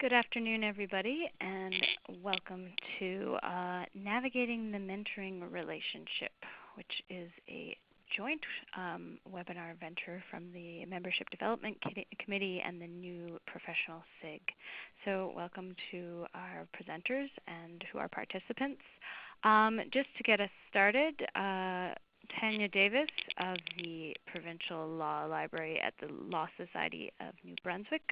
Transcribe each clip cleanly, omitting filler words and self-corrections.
Good afternoon, everybody, and welcome to Navigating the Mentoring Relationship, which is a joint webinar venture from the Membership Development Committee and the new Professional SIG. So welcome to our presenters and to our participants. Just to get us started, Tanya Davis of the Provincial Law Library at the Law Society of New Brunswick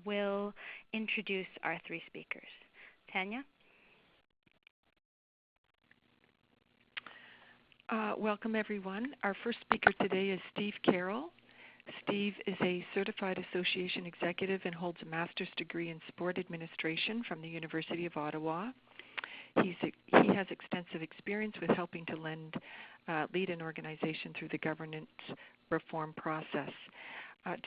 will introduce our three speakers. Tanya? Welcome, everyone. Our first speaker today is Steve Carroll. Steve is a certified association executive and holds a master's degree in sport administration from the University of Ottawa. He has extensive experience with helping to lead an organization through the governance reform process.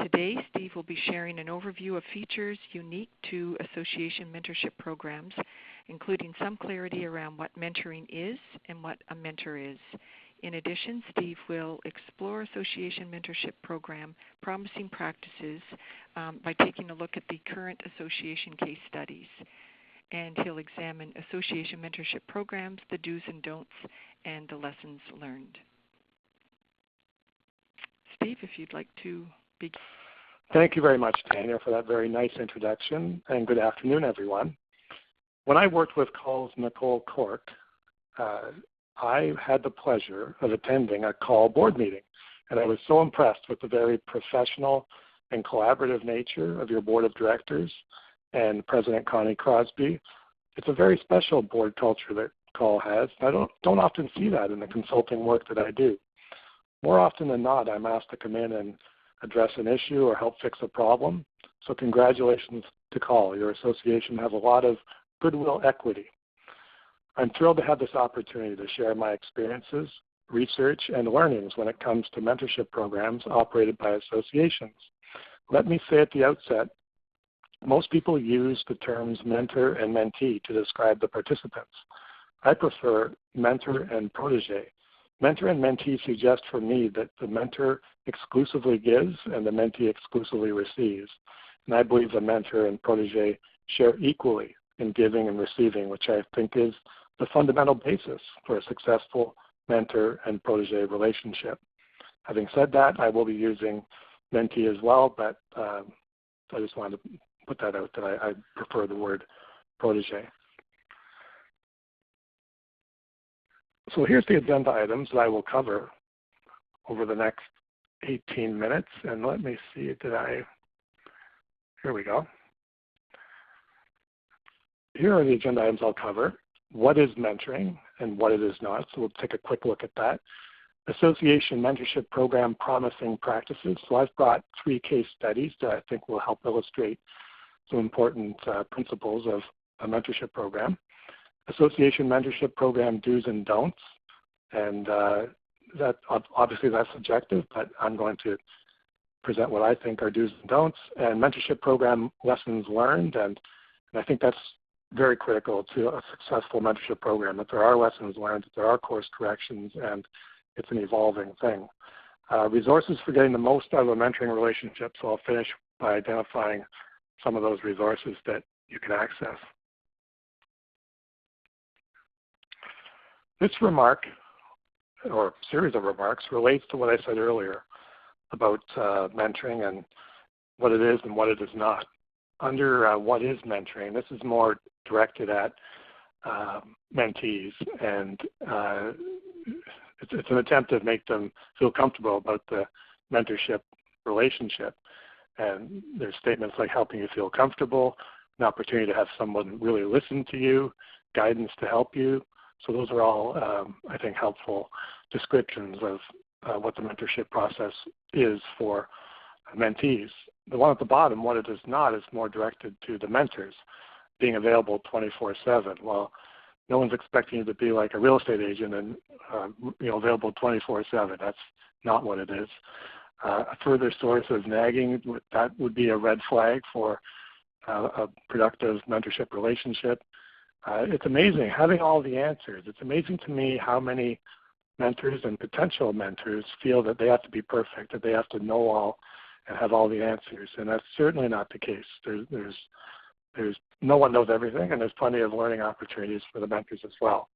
Today, Steve will be sharing an overview of features unique to association mentorship programs, including some clarity around what mentoring is and what a mentor is. In addition, Steve will explore association mentorship program promising practices by taking a look at the current association case studies. And he'll examine association mentorship programs, the do's and don'ts, and the lessons learned. Steve, if you'd like to begin. Thank you very much, Tanya, for that very nice introduction, and good afternoon, everyone. When I worked with CAL's Nicole Cork, I had the pleasure of attending a CAL board meeting, and I was so impressed with the very professional and collaborative nature of your board of directors and President Connie Crosby. It's a very special board culture that CAL has. I don't often see that in the consulting work that I do. More often than not, I'm asked to come in and address an issue or help fix a problem. So congratulations to CAL. Your association has a lot of goodwill equity. I'm thrilled to have this opportunity to share my experiences, research, and learnings when it comes to mentorship programs operated by associations. Let me say at the outset, most people use the terms mentor and mentee to describe the participants. I prefer mentor and protege. Mentor and mentee suggest for me that the mentor exclusively gives and the mentee exclusively receives. And I believe the mentor and protege share equally in giving and receiving, which I think is the fundamental basis for a successful mentor and protege relationship. Having said that, I will be using mentee as well, but I just wanted to put that out that I prefer the word protege. So here's the agenda items that I will cover over the next 18 minutes. And let me see, here we go. Here are the agenda items I'll cover. What is mentoring and what it is not. So we'll take a quick look at that. Association mentorship program promising practices. So I've brought 3 case studies that I think will help illustrate some important principles of a mentorship program. Association mentorship program do's and don'ts, and that obviously that's subjective, but I'm going to present what I think are do's and don'ts, and mentorship program lessons learned, and I think that's very critical to a successful mentorship program, that there are lessons learned, that there are course corrections, and it's an evolving thing. Resources for getting the most out of a mentoring relationship, so I'll finish by identifying some of those resources that you can access. This remark, or series of remarks, relates to what I said earlier about mentoring and what it is and what it is not. Under what is mentoring, this is more directed at mentees, and it's an attempt to make them feel comfortable about the mentorship relationship. And there's statements like helping you feel comfortable, an opportunity to have someone really listen to you, guidance to help you. So those are all, I think, helpful descriptions of what the mentorship process is for mentees. The one at the bottom, what it is not, is more directed to the mentors, being available 24/7. Well, no one's expecting you to be like a real estate agent and available 24/7. That's not what it is. A further source of nagging, that would be a red flag for a productive mentorship relationship. It's amazing having all the answers. It's amazing to me how many mentors and potential mentors feel that they have to be perfect, that they have to know all and have all the answers, and that's certainly not the case. There's no one knows everything, and there's plenty of learning opportunities for the mentors as well.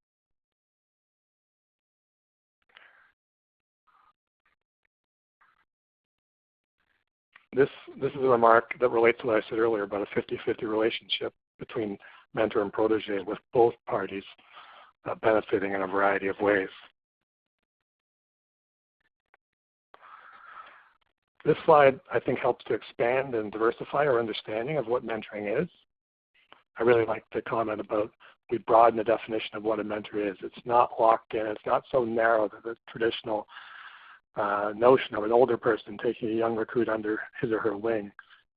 This is a remark that relates to what I said earlier about a 50-50 relationship between mentor and protege, with both parties benefiting in a variety of ways. This slide, I think, helps to expand and diversify our understanding of what mentoring is. I really like to comment about we broaden the definition of what a mentor is. It's not locked in. It's not so narrow that the traditional notion of an older person taking a young recruit under his or her wing.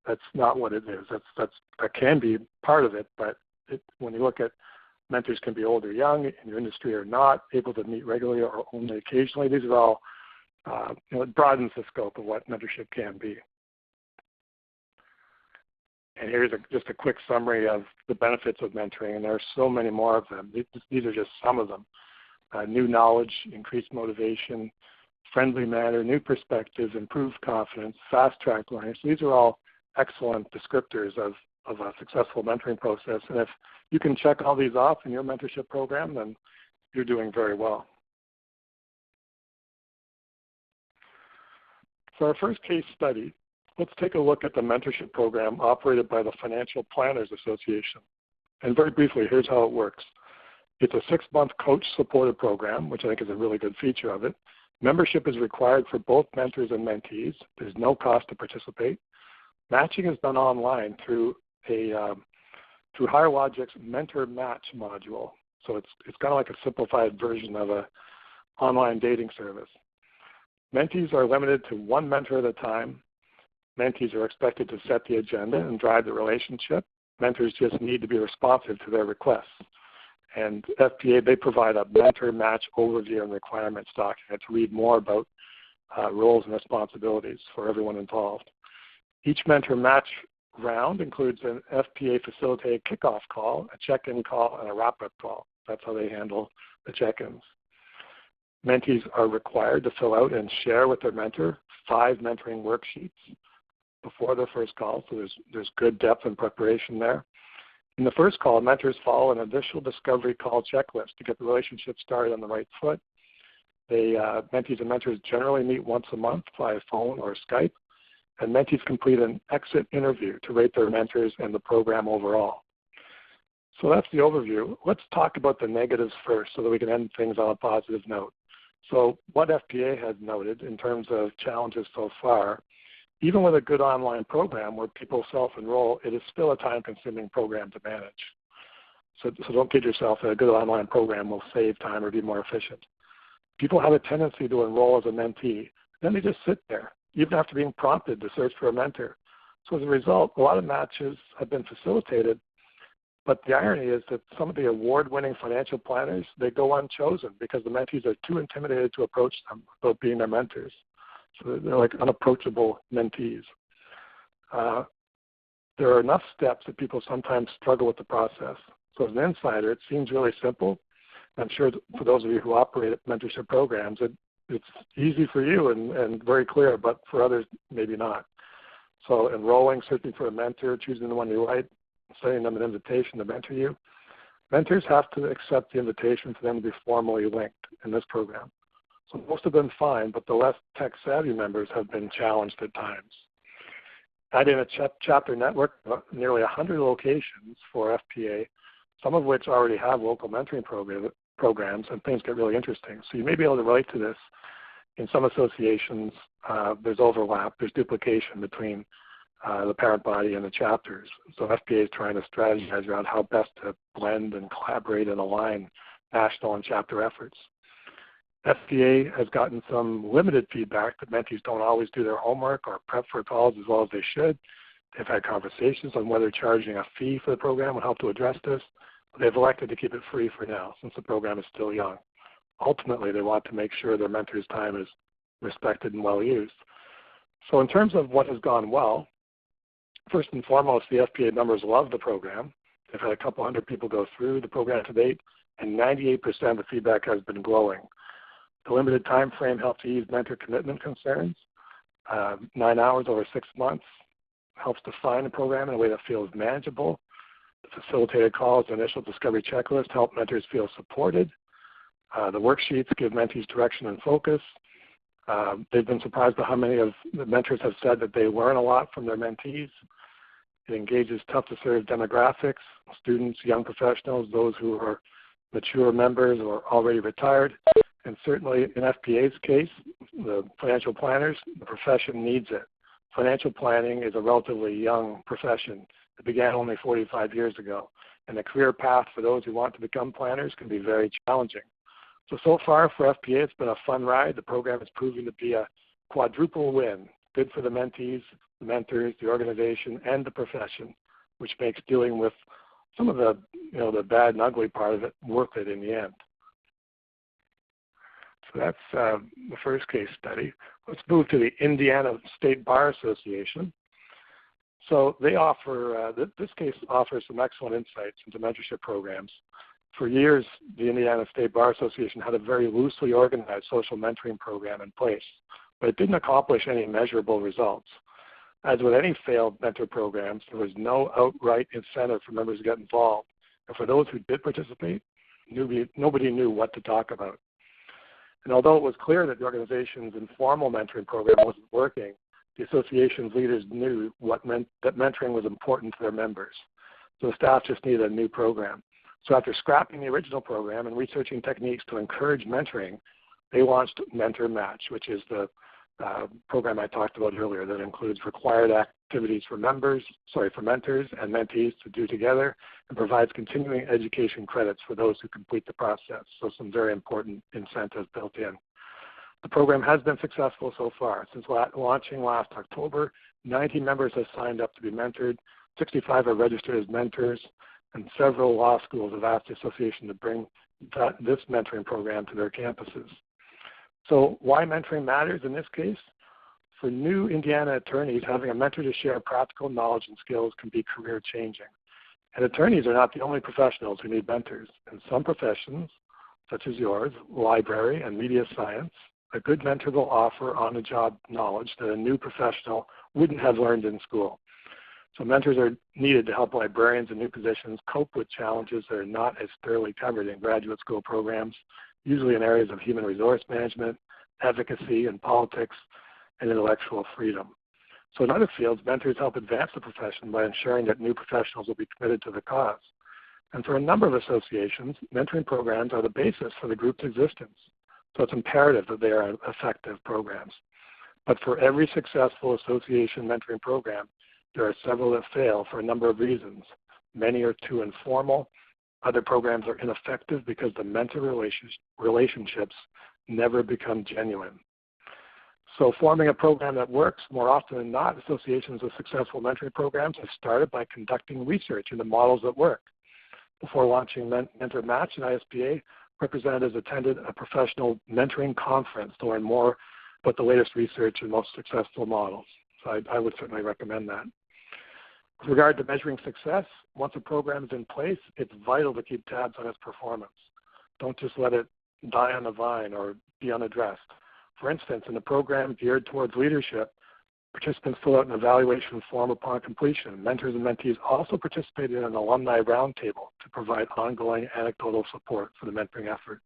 That's not what it is. That can be part of it, but when you look at mentors can be old or young in your industry or not, able to meet regularly or only occasionally. These are all, it broadens the scope of what mentorship can be. And here's just a quick summary of the benefits of mentoring, and there are so many more of them. These are just some of them. New knowledge, increased motivation, friendly manner, new perspectives, improved confidence, fast-track learning. So these are all excellent descriptors of a successful mentoring process. And if you can check all these off in your mentorship program, then you're doing very well. For our first case study, let's take a look at the mentorship program operated by the Financial Planners Association. And very briefly, here's how it works. It's a 6-month coach-supported program, which I think is a really good feature of it. Membership is required for both mentors and mentees. There's no cost to participate. Matching is done online through HireLogic's Mentor Match module. So it's kind of like a simplified version of an online dating service. Mentees are limited to one mentor at a time. Mentees are expected to set the agenda and drive the relationship. Mentors just need to be responsive to their requests. And FPA, they provide a mentor match overview and requirements document to read more about roles and responsibilities for everyone involved. Each mentor match round includes an FPA facilitated kickoff call, a check-in call, and a wrap-up call. That's how they handle the check-ins. Mentees are required to fill out and share with their mentor 5 mentoring worksheets before their first call, so there's good depth and preparation there. In the first call, mentors follow an initial discovery call checklist to get the relationship started on the right foot. Mentees and mentors generally meet once a month via phone or Skype, and mentees complete an exit interview to rate their mentors and the program overall. So that's the overview. Let's talk about the negatives first so that we can end things on a positive note. So what FPA has noted in terms of challenges so far, even with a good online program where people self-enroll, it is still a time-consuming program to manage. So don't kid yourself that a good online program will save time or be more efficient. People have a tendency to enroll as a mentee, then they just sit there, even after being prompted to search for a mentor. So as a result, a lot of matches have been facilitated, but the irony is that some of the award-winning financial planners, they go unchosen because the mentees are too intimidated to approach them about being their mentors. So they're like unapproachable mentees. There are enough steps that people sometimes struggle with the process. So as an insider, it seems really simple. I'm sure for those of you who operate mentorship programs, it's easy for you and very clear, but for others, maybe not. So enrolling, searching for a mentor, choosing the one you like, sending them an invitation to mentor you. Mentors have to accept the invitation for them to be formally linked in this program. So most have been fine, but the less tech-savvy members have been challenged at times. Adding a chapter network, nearly 100 locations for FPA, some of which already have local mentoring programs, and things get really interesting. So you may be able to relate to this. In some associations, there's overlap, there's duplication between the parent body and the chapters. So FPA is trying to strategize around how best to blend and collaborate and align national and chapter efforts. FPA has gotten some limited feedback that mentees don't always do their homework or prep for calls as well as they should. They've had conversations on whether charging a fee for the program would help to address this. But they've elected to keep it free for now since the program is still young. Ultimately, they want to make sure their mentor's time is respected and well used. So in terms of what has gone well, first and foremost, the FPA members love the program. They've had a couple hundred people go through the program to date, and 98% of the feedback has been glowing. The limited time frame helps ease mentor commitment concerns. 9 hours over 6 months helps define the program in a way that feels manageable. The facilitated calls, the initial discovery checklist help mentors feel supported. The worksheets give mentees direction and focus. They've been surprised by how many of the mentors have said that they learn a lot from their mentees. It engages tough-to-serve demographics, students, young professionals, those who are mature members or already retired. And certainly in FPA's case, the financial planners, the profession needs it. Financial planning is a relatively young profession. It began only 45 years ago. And the career path for those who want to become planners can be very challenging. So far for FPA, it's been a fun ride. The program is proving to be a quadruple win, good for the mentees, the mentors, the organization, and the profession, which makes dealing with some of the, the bad and ugly part of it worth it in the end. So that's the first case study. Let's move to the Indiana State Bar Association. So they offer, this case offers some excellent insights into mentorship programs. For years, the Indiana State Bar Association had a very loosely organized social mentoring program in place, but it didn't accomplish any measurable results. As with any failed mentor programs, there was no outright incentive for members to get involved. And for those who did participate, nobody knew what to talk about. And although it was clear that the organization's informal mentoring program wasn't working, the association's leaders knew that mentoring was important to their members. So the staff just needed a new program. So after scrapping the original program and researching techniques to encourage mentoring, they launched Mentor Match, which is the program I talked about earlier that includes required activities for mentors and mentees to do together and provides continuing education credits for those who complete the process. So some very important incentives built in. The program has been successful so far. Since launching last October, 90 members have signed up to be mentored, 65 are registered as mentors, and several law schools have asked the association to bring this mentoring program to their campuses. So why mentoring matters in this case? For new Indiana attorneys, having a mentor to share practical knowledge and skills can be career changing. And attorneys are not the only professionals who need mentors. In some professions, such as yours, library and media science, a good mentor will offer on-the-job knowledge that a new professional wouldn't have learned in school. So mentors are needed to help librarians in new positions cope with challenges that are not as thoroughly covered in graduate school programs, usually in areas of human resource management, advocacy, and politics, and intellectual freedom. So in other fields, mentors help advance the profession by ensuring that new professionals will be committed to the cause. And for a number of associations, mentoring programs are the basis for the group's existence. So it's imperative that they are effective programs. But for every successful association mentoring program, there are several that fail for a number of reasons. Many are too informal. Other programs are ineffective because the mentor relationships never become genuine. So forming a program that works, more often than not, associations with successful mentoring programs have started by conducting research into models that work. Before launching Mentor Match and ISBA, representatives attended a professional mentoring conference to learn more about the latest research and most successful models. So I would certainly recommend that. With regard to measuring success, once a program is in place, it's vital to keep tabs on its performance. Don't just let it die on the vine or be unaddressed. For instance, in a program geared towards leadership, participants fill out an evaluation form upon completion. Mentors and mentees also participated in an alumni roundtable to provide ongoing anecdotal support for the mentoring effort.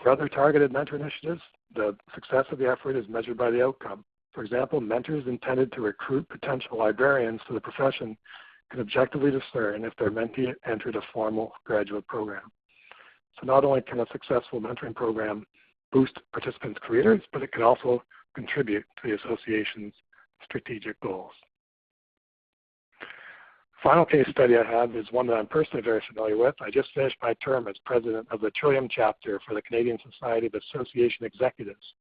For other targeted mentor initiatives, the success of the effort is measured by the outcome. For example, mentors intended to recruit potential librarians to the profession can objectively discern if their mentee entered a formal graduate program. So not only can a successful mentoring program boost participants' careers, but it can also contribute to the association's strategic goals. Final case study I have is one that I'm personally very familiar with. I just finished my term as president of the Trillium chapter for the Canadian Society of Association Executives.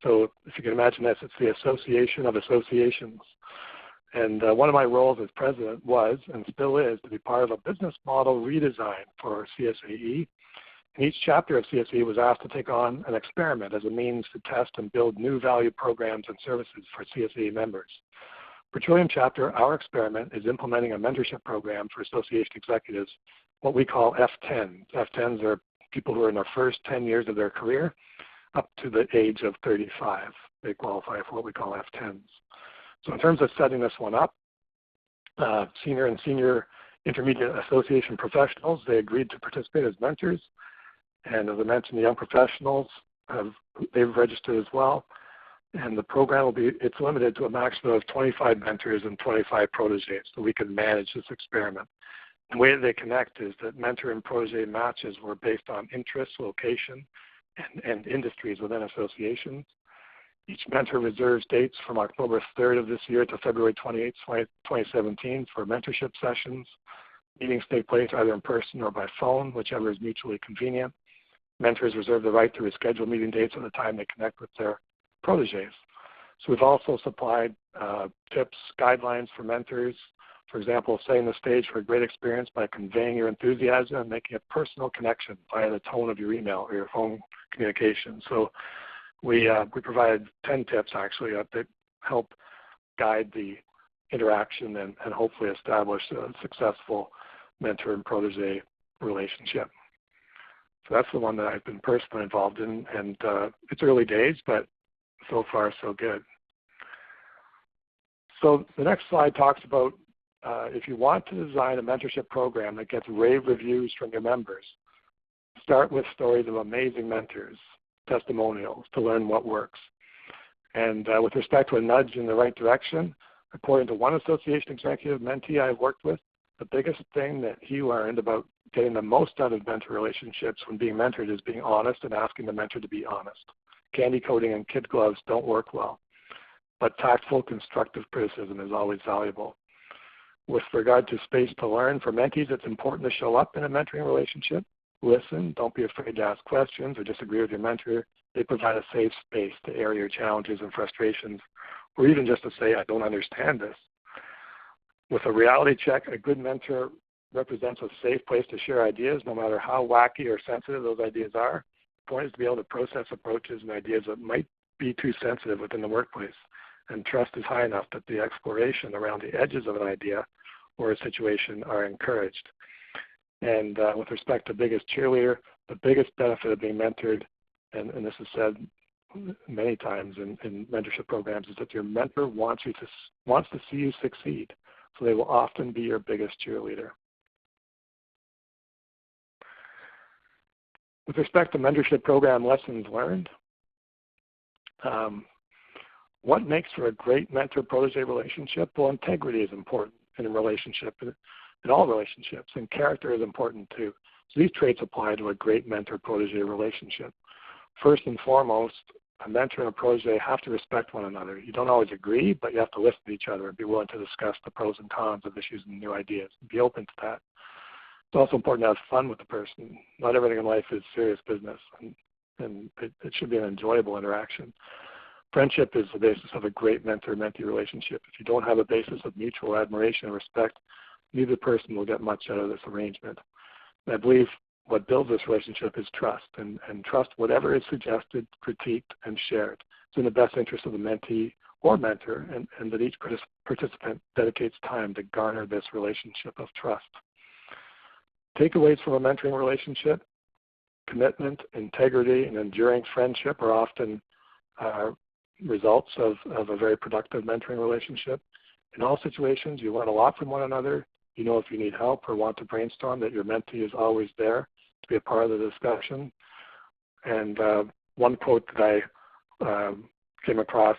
So if you can imagine this, it's the Association of Associations. And one of my roles as president was, and still is, to be part of a business model redesign for CSAE. And each chapter of CSAE was asked to take on an experiment as a means to test and build new value programs and services for CSAE members. For Trillium chapter, our experiment is implementing a mentorship program for association executives, what we call F10s. F10s are people who are in their first 10 years of their career up to the age of 35. They qualify for what we call F10s. So in terms of setting this one up, senior intermediate association professionals, they agreed to participate as mentors. And as I mentioned, the young professionals, they've registered as well. And the program it's limited to a maximum of 25 mentors and 25 proteges, so we can manage this experiment. The way that they connect is that mentor and protege matches were based on interest, location, and industries within associations. Each mentor reserves dates from October 3rd of this year to February 28th, 2017 for mentorship sessions. Meetings take place either in person or by phone, whichever is mutually convenient. Mentors reserve the right to reschedule meeting dates at the time they connect with their proteges. So we've also supplied tips, guidelines for mentors. For example, setting the stage for a great experience by conveying your enthusiasm and making a personal connection via the tone of your email or your phone communication. So we provided 10 tips actually that help guide the interaction and hopefully establish a successful mentor and protege relationship. So that's the one that I've been personally involved in, and it's early days, but so far so good. So the next slide talks about if you want to design a mentorship program that gets rave reviews from your members, start with stories of amazing mentors, testimonials, to learn what works. And with respect to a nudge in the right direction, according to one association executive mentee I've worked with, the biggest thing that he learned about getting the most out of mentor relationships when being mentored is being honest and asking the mentor to be honest. Candy coating and kid gloves don't work well, but tactful, constructive criticism is always valuable. With regard to space to learn, for mentees, it's important to show up in a mentoring relationship. Listen, don't be afraid to ask questions or disagree with your mentor. They provide a safe space to air your challenges and frustrations, or even just to say, I don't understand this. With a reality check, a good mentor represents a safe place to share ideas, no matter how wacky or sensitive those ideas are. The point is to be able to process approaches and ideas that might be too sensitive within the workplace. And trust is high enough that the exploration around the edges of an idea or a situation are encouraged. And with respect to biggest cheerleader, the biggest benefit of being mentored, and this is said many times in mentorship programs, is that your mentor wants to see you succeed. So they will often be your biggest cheerleader. With respect to mentorship program lessons learned, what makes for a great mentor-protege relationship? Well, integrity is important in a relationship, in all relationships, and character is important too. So these traits apply to a great mentor-protege relationship. First and foremost, a mentor and a protege have to respect one another. You don't always agree, but you have to listen to each other and be willing to discuss the pros and cons of issues and new ideas. Be open to that. It's also important to have fun with the person. Not everything in life is serious business, and it should be an enjoyable interaction. Friendship is the basis of a great mentor-mentee relationship. If you don't have a basis of mutual admiration and respect, neither person will get much out of this arrangement. And I believe what builds this relationship is trust, and trust whatever is suggested, critiqued, and shared. It's in the best interest of the mentee or mentor, and that each participant dedicates time to garner this relationship of trust. Takeaways from a mentoring relationship: commitment, integrity, and enduring friendship are often results of a very productive mentoring relationship. In all situations, you learn a lot from one another. You know if you need help or want to brainstorm, that your mentee is always there to be a part of the discussion. And one quote that I came across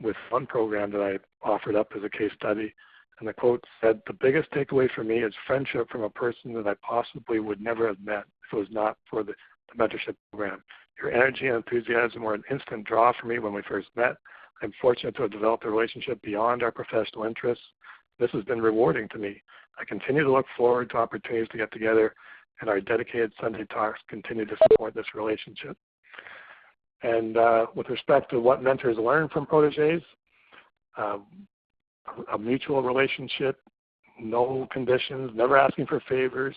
with one program that I offered up as a case study, and the quote said, "The biggest takeaway for me is friendship from a person that I possibly would never have met if it was not for the mentorship program. Your energy and enthusiasm were an instant draw for me when we first met. I'm fortunate to have developed a relationship beyond our professional interests. This has been rewarding to me. I continue to look forward to opportunities to get together, and our dedicated Sunday talks continue to support this relationship." And with respect to what mentors learn from proteges, a mutual relationship, no conditions, never asking for favors.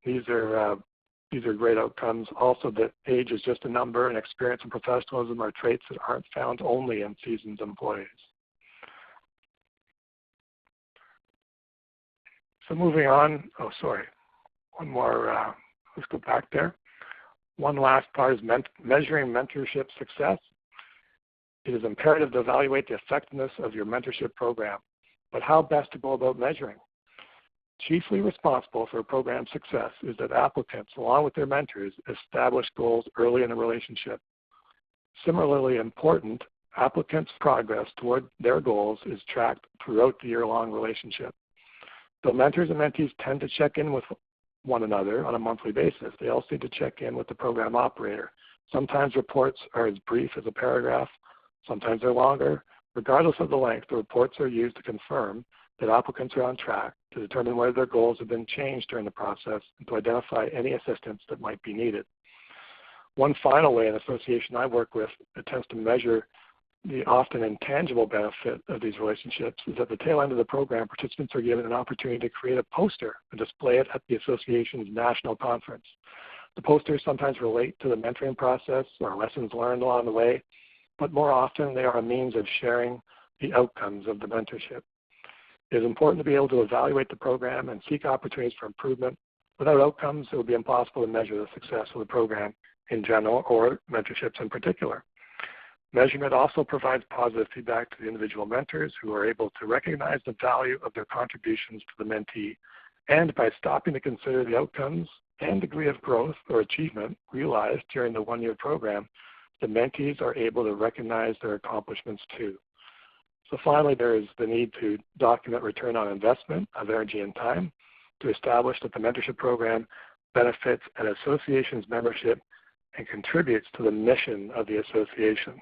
These are great outcomes. Also, that age is just a number, and experience and professionalism are traits that aren't found only in seasoned employees. So moving on, one more, let's go back there. One last part is measuring mentorship success. It is imperative to evaluate the effectiveness of your mentorship program, but how best to go about measuring? chiefly responsible for a program's success is that applicants, along with their mentors, establish goals early in a relationship. Similarly important, applicants' progress toward their goals is tracked throughout the year-long relationship. Though mentors and mentees tend to check in with one another on a monthly basis, they also need to check in with the program operator. Sometimes reports are as brief as a paragraph, sometimes they're longer. Regardless of the length, the reports are used to confirm that applicants are on track, to determine whether their goals have been changed during the process, and to identify any assistance that might be needed. One final way an association I work with attempts to measure the often intangible benefit of these relationships is at the tail end of the program, participants are given an opportunity to create a poster and display it at the association's national conference. The posters sometimes relate to the mentoring process or lessons learned along the way, but more often they are a means of sharing the outcomes of the mentorship. It is important to be able to evaluate the program and seek opportunities for improvement. Without outcomes, it would be impossible to measure the success of the program in general or mentorships in particular. Measurement also provides positive feedback to the individual mentors who are able to recognize the value of their contributions to the mentee. And by stopping to consider the outcomes and degree of growth or achievement realized during the one-year program, the mentees are able to recognize their accomplishments too. So finally, there is the need to document return on investment of energy and time to establish that the mentorship program benefits an association's membership and contributes to the mission of the association.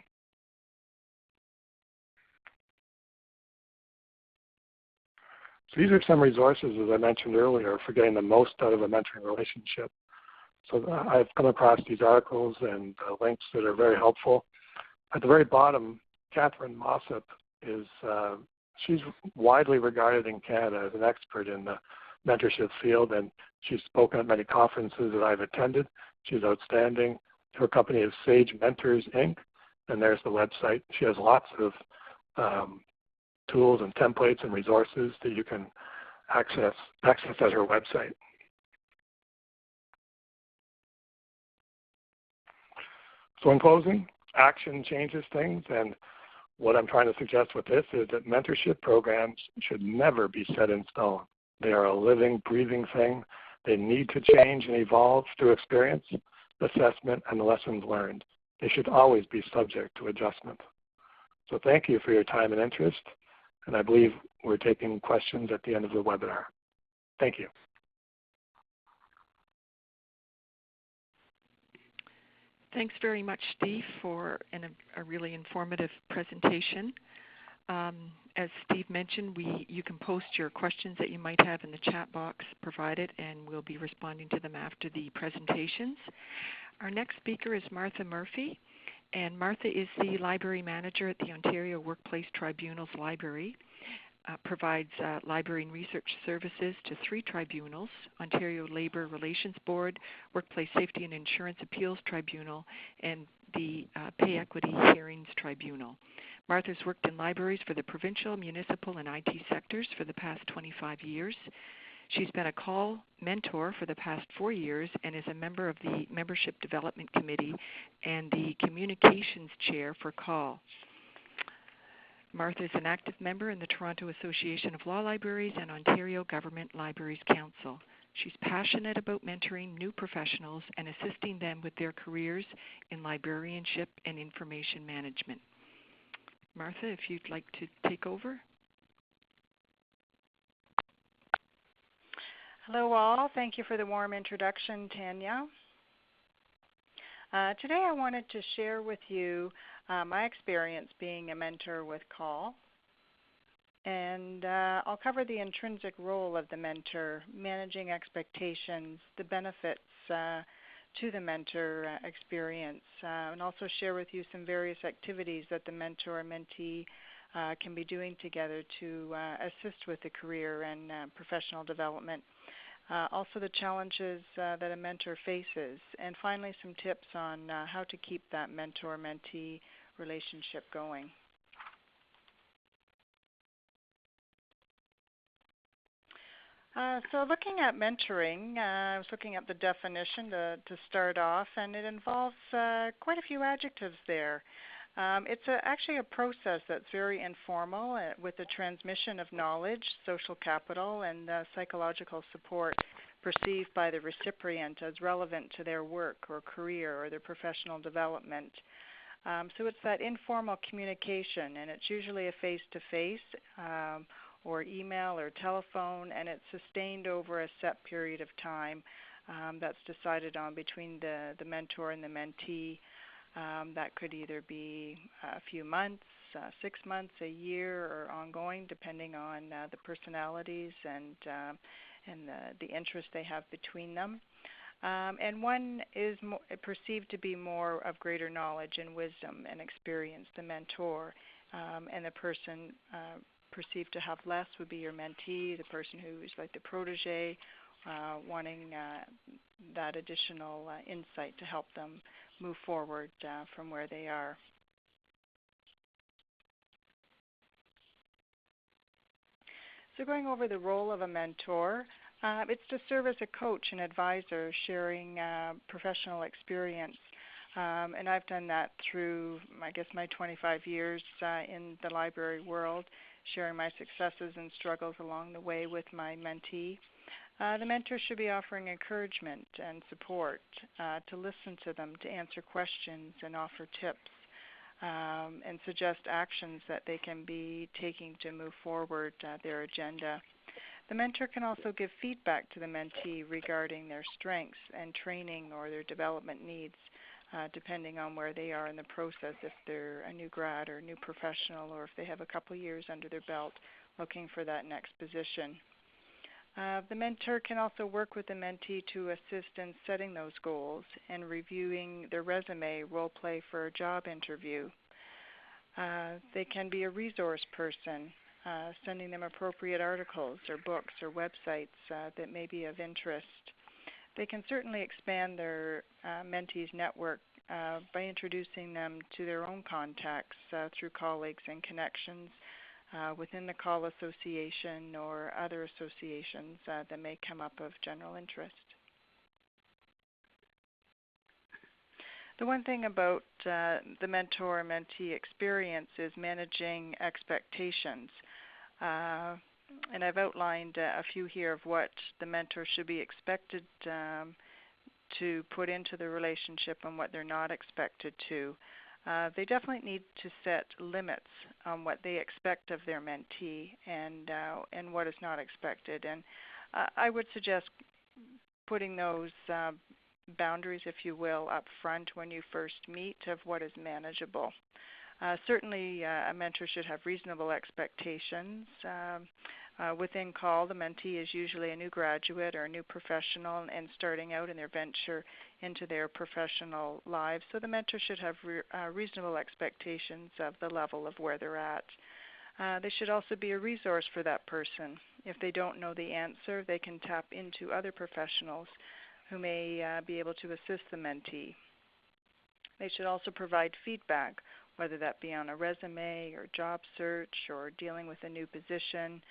So these are some resources, as I mentioned earlier, for getting the most out of a mentoring relationship. So I've come across these articles and links that are very helpful. At the very bottom, Catherine Mossop she's widely regarded in Canada as an expert in the mentorship field, and she's spoken at many conferences that I've attended. She's outstanding. Her company is Sage Mentors, Inc., and there's the website. She has lots of tools and templates and resources that you can access at her website. So in closing, action changes things, and what I'm trying to suggest with this is that mentorship programs should never be set in stone. They are a living, breathing thing. They need to change and evolve through experience, assessment, and lessons learned. They should always be subject to adjustment. So thank you for your time and interest, and I believe we're taking questions at the end of the webinar. Thank you. Thanks very much, Steve, for a really informative presentation. As Steve mentioned, you can post your questions that you might have in the chat box provided, and we'll be responding to them after the presentations. Our next speaker is Martha Murphy, and Martha is the library manager at the Ontario Workplace Tribunals Library. Provides library and research services to 3 tribunals: Ontario Labour Relations Board, Workplace Safety and Insurance Appeals Tribunal, and the Pay Equity Hearings Tribunal. Martha's worked in libraries for the provincial, municipal, and IT sectors for the past 25 years. She's been a CALL mentor for the past 4 years and is a member of the Membership Development Committee and the Communications Chair for CALL. Martha is an active member in the Toronto Association of Law Libraries and Ontario Government Libraries Council. She's passionate about mentoring new professionals and assisting them with their careers in librarianship and information management. Martha, if you'd like to take over. Hello all. Thank you for the warm introduction, Tanya. Today I wanted to share with you my experience being a mentor with CALL, and I'll cover the intrinsic role of the mentor, managing expectations, the benefits to the mentor experience, and also share with you some various activities that the mentor and mentee can be doing together to assist with the career and professional development. Also the challenges that a mentor faces, and finally some tips on how to keep that mentor-mentee relationship going. So looking at mentoring, I was looking at the definition to start off, and it involves quite a few adjectives there. Actually a process that's very informal with the transmission of knowledge, social capital, and psychological support perceived by the recipient as relevant to their work or career or their professional development. So it's that informal communication, and it's usually a face-to-face or email or telephone, and it's sustained over a set period of time that's decided on between the mentor and the mentee. That could either be a few months, 6 months, a year, or ongoing, depending on the personalities and the interest they have between them. And one is perceived to be more of greater knowledge and wisdom and experience, the mentor, and the person perceived to have less would be your mentee, the person who is like the protege, wanting that additional insight to help them move forward from where they are. So going over the role of a mentor, it's to serve as a coach and advisor, sharing professional experience. And I've done that through, I guess, my 25 years in the library world, sharing my successes and struggles along the way with my mentee. The mentor should be offering encouragement and support, to listen to them, to answer questions and offer tips, and suggest actions that they can be taking to move forward their agenda. The mentor can also give feedback to the mentee regarding their strengths and training or their development needs, depending on where they are in the process, if they're a new grad or a new professional, or if they have a couple years under their belt looking for that next position. The mentor can also work with the mentee to assist in setting those goals and reviewing their resume, role play for a job interview. They can be a resource person, sending them appropriate articles or books or websites that may be of interest. They can certainly expand their mentee's network by introducing them to their own contacts through colleagues and connections within the CALL Association or other associations that may come up of general interest. The one thing about the mentor-mentee experience is managing expectations. And I've outlined a few here of what the mentor should be expected to put into the relationship and what they're not expected to. They definitely need to set limits on what they expect of their mentee and what is not expected. And I would suggest putting those boundaries, if you will, up front when you first meet of what is manageable. Certainly, a mentor should have reasonable expectations. Within CALL, the mentee is usually a new graduate or a new professional and starting out in their venture into their professional lives. So the mentor should have reasonable expectations of the level of where they're at. They should also be a resource for that person. If they don't know the answer, they can tap into other professionals who may be able to assist the mentee. They should also provide feedback, whether that be on a resume or job search or dealing with a new position,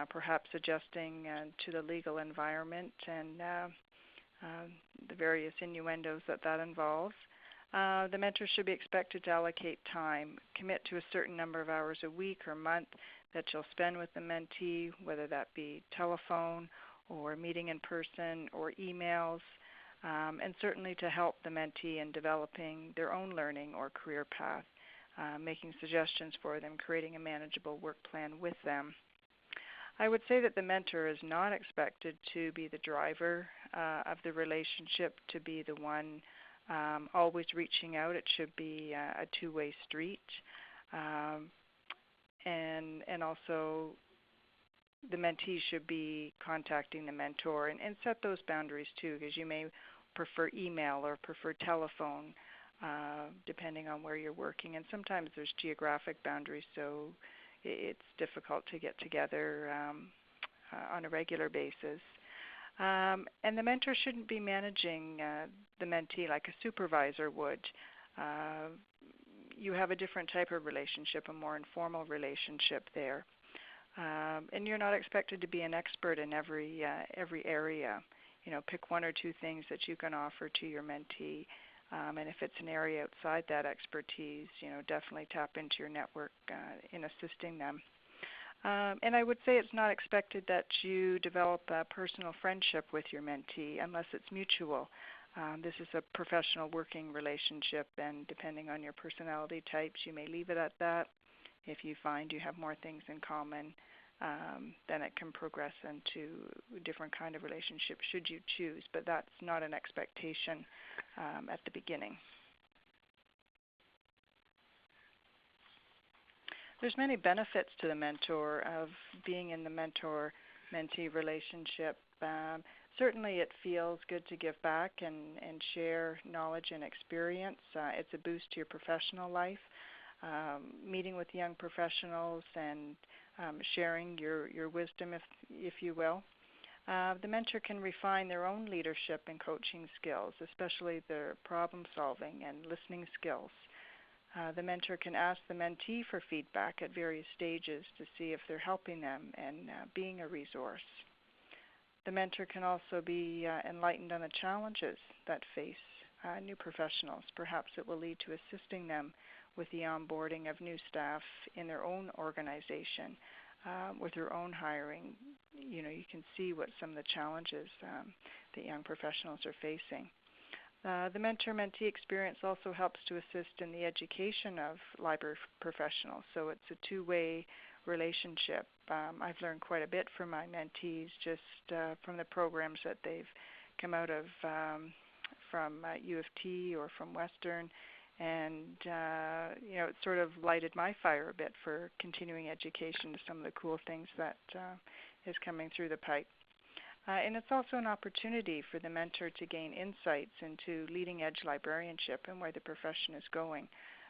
perhaps adjusting to the legal environment and the various innuendos that involves. The mentor should be expected to allocate time, commit to a certain number of hours a week or month that you'll spend with the mentee, whether that be telephone or meeting in person or emails, and certainly to help the mentee in developing their own learning or career path, making suggestions for them, creating a manageable work plan with them. I would say that the mentor is not expected to be the driver of the relationship, to be the one always reaching out. It should be a two-way street. And also the mentee should be contacting the mentor and set those boundaries too, because you may prefer email or prefer telephone, depending on where you're working. And sometimes there's geographic boundaries, so it's difficult to get together on a regular basis. And the mentor shouldn't be managing the mentee like a supervisor would. You have a different type of relationship, a more informal relationship there. And you're not expected to be an expert in every area. You know, pick one or two things that you can offer to your mentee And if it's an area outside that expertise, definitely tap into your network in assisting them. And I would say it's not expected that you develop a personal friendship with your mentee unless it's mutual. This is a professional working relationship, and depending on your personality types, you may leave it at that. If you find you have more things in common, then it can progress into a different kind of relationship should you choose, but that's not an expectation at the beginning. There's many benefits to the mentor of being in the mentor-mentee relationship. Certainly it feels good to give back and share knowledge and experience. It's a boost to your professional life. Meeting with young professionals and sharing your wisdom, if you will. The mentor can refine their own leadership and coaching skills, especially their problem solving and listening skills. The mentor can ask the mentee for feedback at various stages to see if they're helping them and being a resource. The mentor can also be enlightened on the challenges that face new professionals. Perhaps it will lead to assisting them with the onboarding of new staff in their own organization, with their own hiring. You can see what some of the challenges that young professionals are facing. The mentor-mentee experience also helps to assist in the education of library professionals, so it's a two-way relationship. I've learned quite a bit from my mentees just from the programs that they've come out of from U of T or from Western, and it sort of lighted my fire a bit for continuing education to some of the cool things that is coming through the pipe. And it's also an opportunity for the mentor to gain insights into leading-edge librarianship and where the profession is going,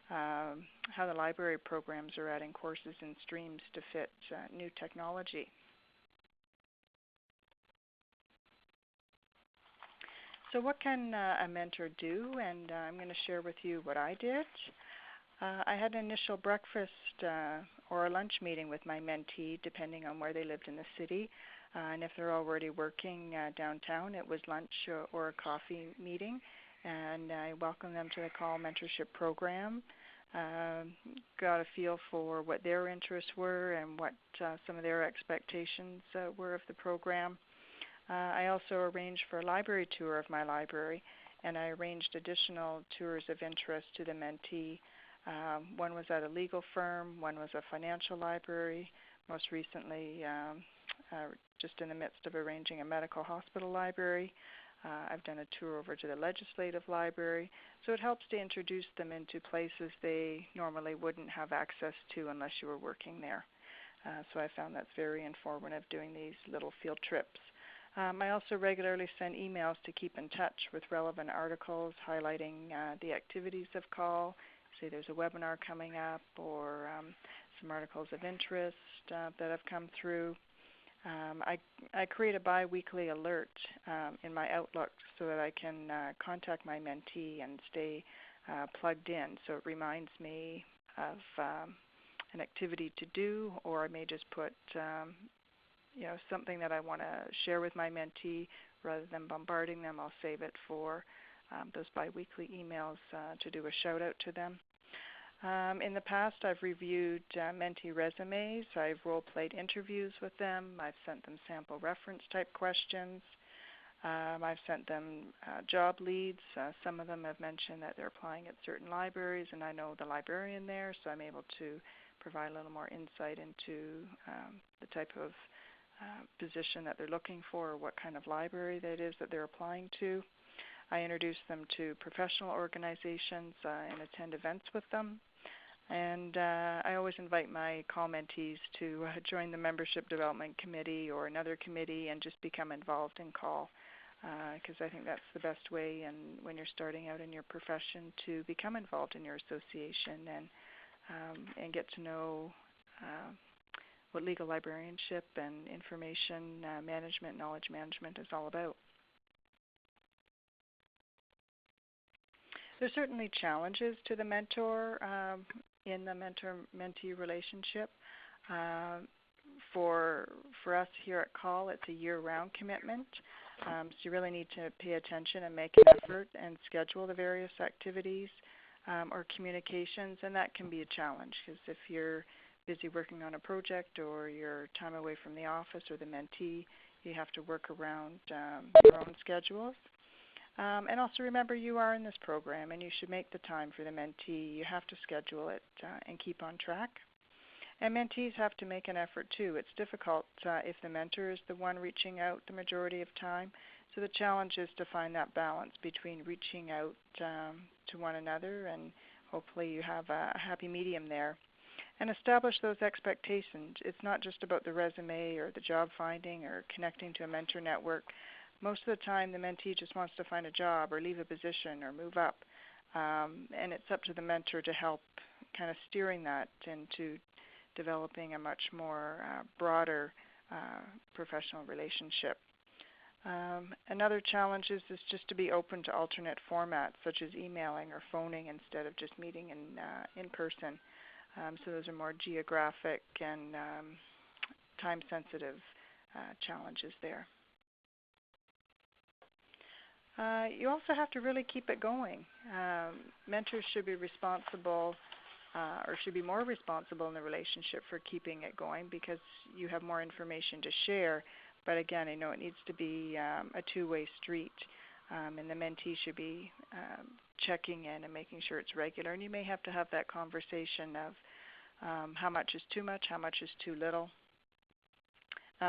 how the library programs are adding courses and streams to fit new technology. So what can a mentor do? And I'm going to share with you what I did. I had an initial breakfast or a lunch meeting with my mentee, depending on where they lived in the city. And if they're already working downtown, it was lunch or a coffee meeting. And I welcomed them to the CALL mentorship program, got a feel for what their interests were and what some of their expectations were of the program. I also arranged for a library tour of my library, and I arranged additional tours of interest to the mentee. One was at a legal firm, one was a financial library, most recently just in the midst of arranging a medical hospital library. I've done a tour over to the legislative library, so it helps to introduce them into places they normally wouldn't have access to unless you were working there. So I found that's very informative doing these little field trips. I also regularly send emails to keep in touch with relevant articles highlighting the activities of CALL. Say there's a webinar coming up or some articles of interest that have come through. I create a bi-weekly alert in my Outlook so that I can contact my mentee and stay plugged in. So it reminds me of an activity to do, or I may just put something that I want to share with my mentee. Rather than bombarding them, I'll save it for those bi-weekly emails to do a shout out to them. In the past, I've reviewed mentee resumes. I've role-played interviews with them. I've sent them sample reference type questions. I've sent them job leads. Some of them have mentioned that they're applying at certain libraries, and I know the librarian there, so I'm able to provide a little more insight into the type of position that they're looking for, or what kind of library that is that they're applying to. I introduce them to professional organizations and attend events with them. And I always invite my CALL mentees to join the Membership Development Committee or another committee and just become involved in CALL, because I think that's the best way, and when you're starting out in your profession, to become involved in your association and get to know what legal librarianship and information management, knowledge management is all about. There's certainly challenges to the mentor in the mentor-mentee relationship. For us here at CALL, it's a year-round commitment. So you really need to pay attention and make an effort and schedule the various activities or communications, and that can be a challenge because if you're busy working on a project or your time away from the office or the mentee, you have to work around your own schedules. And also remember you are in this program and you should make the time for the mentee. You have to schedule it and keep on track. And mentees have to make an effort too. It's difficult if the mentor is the one reaching out the majority of time. So the challenge is to find that balance between reaching out to one another, and hopefully you have a happy medium there. And establish those expectations. It's not just about the resume or the job finding or connecting to a mentor network. Most of the time the mentee just wants to find a job or leave a position or move up. And it's up to the mentor to help kind of steering that into developing a much more broader professional relationship. Another challenge is just to be open to alternate formats such as emailing or phoning instead of just meeting in person. So those are more geographic and time-sensitive challenges there. You also have to really keep it going. Mentors should be responsible or should be more responsible in the relationship for keeping it going because you have more information to share. But again, I know it needs to be a two-way street, and the mentee should be checking in and making sure it's regular. And you may have to have that conversation of how much is too much, how much is too little.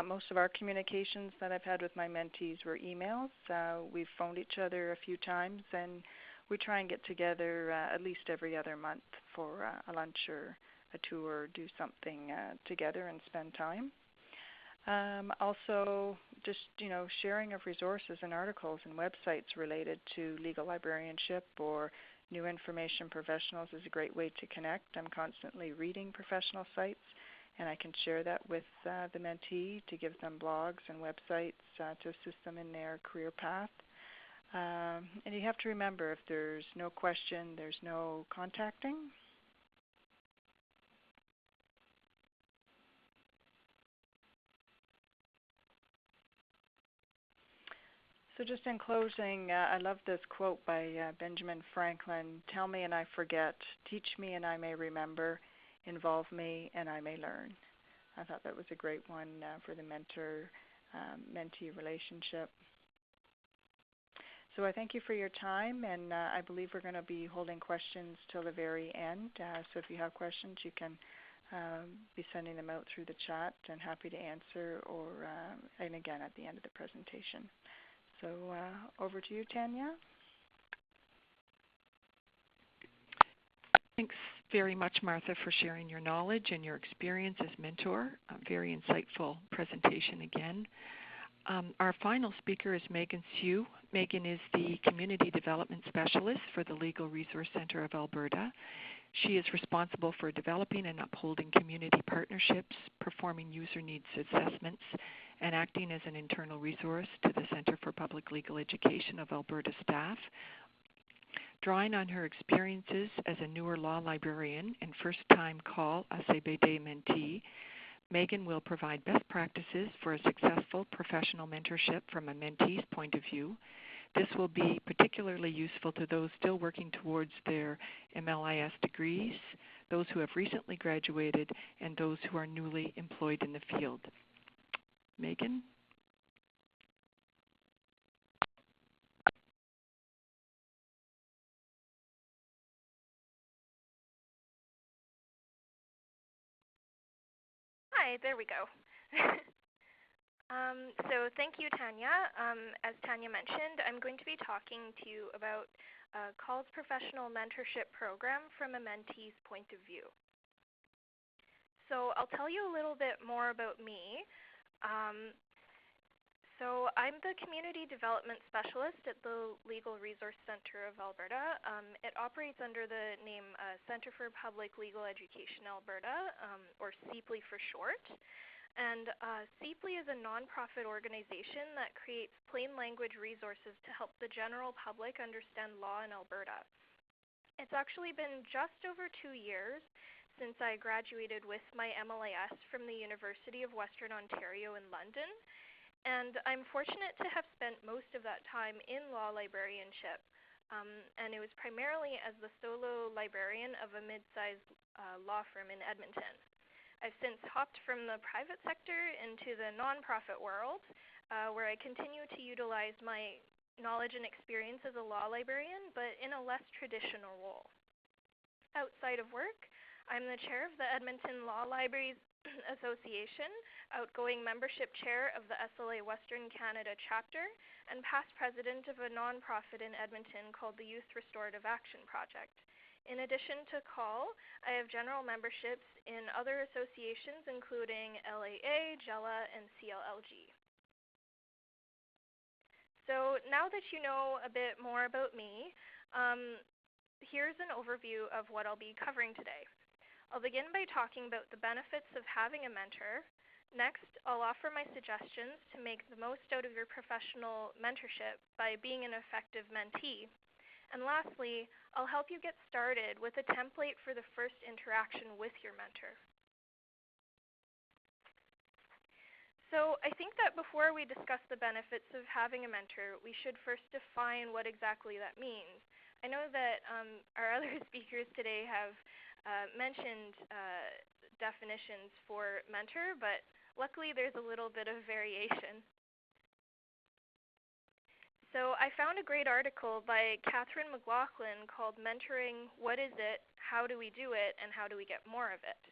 Most of our communications that I've had with my mentees were emails. We've phoned each other a few times, and we try and get together at least every other month for a lunch or a tour, do something together and spend time. Also, just sharing of resources and articles and websites related to legal librarianship or new information professionals is a great way to connect. I'm constantly reading professional sites, and I can share that with the mentee to give them blogs and websites to assist them in their career path. And you have to remember, if there's no question, there's no contacting. So just in closing, I love this quote by Benjamin Franklin: "Tell me and I forget, teach me and I may remember, involve me and I may learn." I thought that was a great one for the mentor-mentee relationship. So I thank you for your time, and I believe we're going to be holding questions till the very end. So if you have questions, you can be sending them out through the chat, and happy to answer, or and again at the end of the presentation. So over to you, Tanya. Thanks very much, Martha, for sharing your knowledge and your experience as mentor. A very insightful presentation again. Our final speaker is Megan Sue. Megan is the Community Development Specialist for the Legal Resource Centre of Alberta. She is responsible for developing and upholding community partnerships, performing user needs assessments, and acting as an internal resource to the Centre for Public Legal Education of Alberta staff. Drawing on her experiences as a newer law librarian and first-time call ACBD mentee, Megan will provide best practices for a successful professional mentorship from a mentee's point of view. This will be particularly useful to those still working towards their MLIS degrees, those who have recently graduated, and those who are newly employed in the field. Megan? Hi, there we go. So thank you, Tanya. As Tanya mentioned, I'm going to be talking to you about CALL's professional mentorship program from a mentee's point of view. So I'll tell you a little bit more about me. So I'm the Community Development Specialist at the Legal Resource Centre of Alberta. It operates under the name Centre for Public Legal Education Alberta, or CPLE for short. And CPLE is a nonprofit organization that creates plain language resources to help the general public understand law in Alberta. It's actually been just over 2 years since I graduated with my MLIS from the University of Western Ontario in London. and I'm fortunate to have spent most of that time in law librarianship, and it was primarily as the solo librarian of a mid-sized law firm in Edmonton. I've since hopped from the private sector into the nonprofit world, where I continue to utilize my knowledge and experience as a law librarian, but in a less traditional role. Outside of work, I'm the chair of the Edmonton Law Libraries Association, outgoing membership chair of the SLA Western Canada chapter, and past president of a nonprofit in Edmonton called the Youth Restorative Action Project. In addition to CAUL, I have general memberships in other associations including LAA, JELA, and CLLG. So now that you know a bit more about me, here's an overview of what I'll be covering today. I'll begin by talking about the benefits of having a mentor. Next, I'll offer my suggestions to make the most out of your professional mentorship by being an effective mentee. And lastly, I'll help you get started with a template for the first interaction with your mentor. So I think that before we discuss the benefits of having a mentor, we should first define what exactly that means. I know that our other speakers today have mentioned definitions for mentor, but luckily there's a little bit of variation. So I found a great article by Catherine McLaughlin called Mentoring, What is it, How do we do it, and how do we get more of it?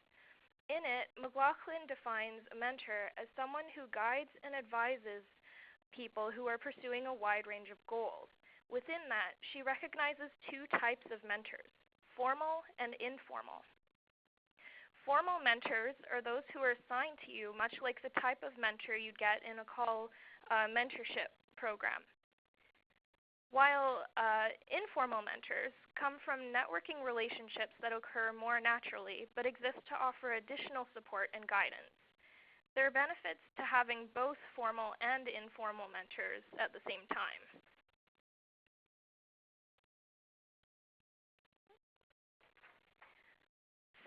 In it, McLaughlin defines a mentor as someone who guides and advises people who are pursuing a wide range of goals. Within that, she recognizes two types of mentors: formal and informal. Formal mentors are those who are assigned to you, much like the type of mentor you'd get in a CAUL mentorship program. While informal mentors come from networking relationships that occur more naturally but exist to offer additional support and guidance. There are benefits to having both formal and informal mentors at the same time.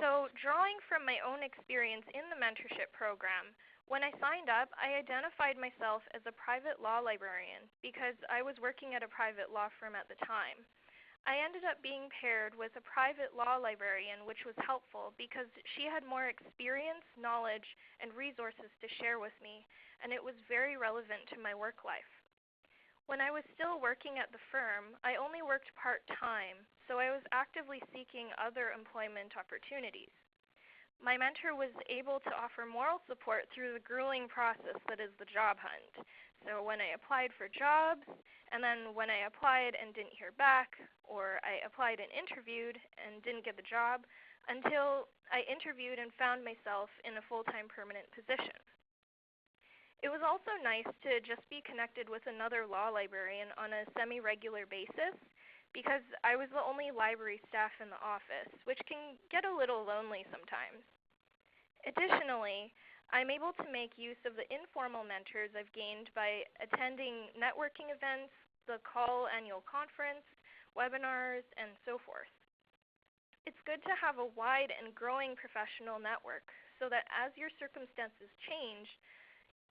So, drawing from my own experience in the mentorship program, when I signed up, I identified myself as a private law librarian because I was working at a private law firm at the time. I ended up being paired with a private law librarian, which was helpful because she had more experience, knowledge, and resources to share with me, and it was very relevant to my work life. When I was still working at the firm, I only worked part-time, so I was actively seeking other employment opportunities. My mentor was able to offer moral support through the grueling process that is the job hunt. So when I applied for jobs, and then when I applied and didn't hear back, or I applied and interviewed and didn't get the job, until I interviewed and found myself in a full-time permanent position. It was also nice to just be connected with another law librarian on a semi-regular basis because I was the only library staff in the office, which can get a little lonely sometimes. Additionally, I'm able to make use of the informal mentors I've gained by attending networking events, the CAUL annual conference, webinars, and so forth. It's good to have a wide and growing professional network so that as your circumstances change,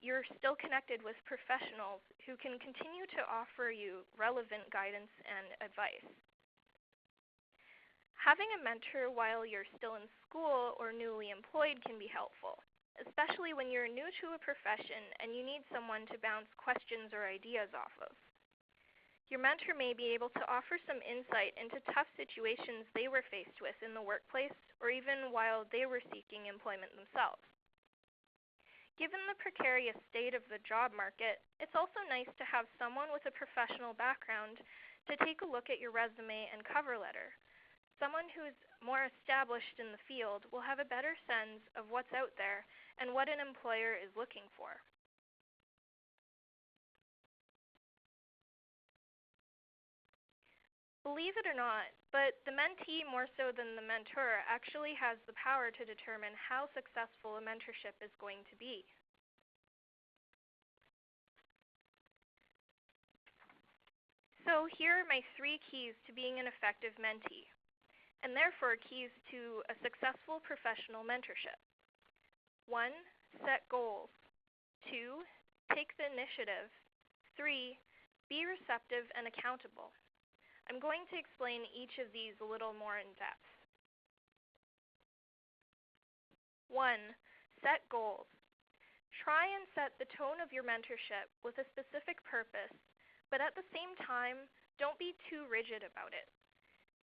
you're still connected with professionals who can continue to offer you relevant guidance and advice. Having a mentor while you're still in school or newly employed can be helpful, especially when you're new to a profession and you need someone to bounce questions or ideas off of. Your mentor may be able to offer some insight into tough situations they were faced with in the workplace or even while they were seeking employment themselves. Given the precarious state of the job market, it's also nice to have someone with a professional background to take a look at your resume and cover letter. Someone who's more established in the field will have a better sense of what's out there and what an employer is looking for. Believe it or not, but the mentee more so than the mentor actually has the power to determine how successful a mentorship is going to be. So here are my 3 keys to being an effective mentee, and therefore keys to a successful professional mentorship. 1, set goals. 2, take the initiative. 3, be receptive and accountable. I'm going to explain each of these a little more in depth. 1, set goals. Try and set the tone of your mentorship with a specific purpose, but at the same time, don't be too rigid about it.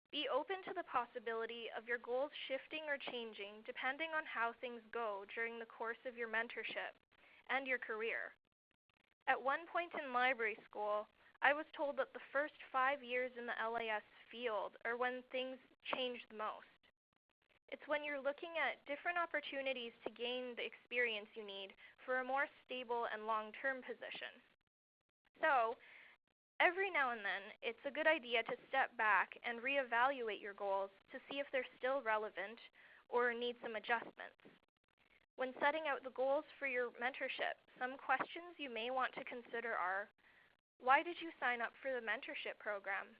Be open to the possibility of your goals shifting or changing depending on how things go during the course of your mentorship and your career. At one point in library school, I was told that the first 5 years in the LAS field are when things change the most. It's when you're looking at different opportunities to gain the experience you need for a more stable and long-term position. So, every now and then, it's a good idea to step back and reevaluate your goals to see if they're still relevant or need some adjustments. When setting out the goals for your mentorship, some questions you may want to consider are, why did you sign up for the mentorship program?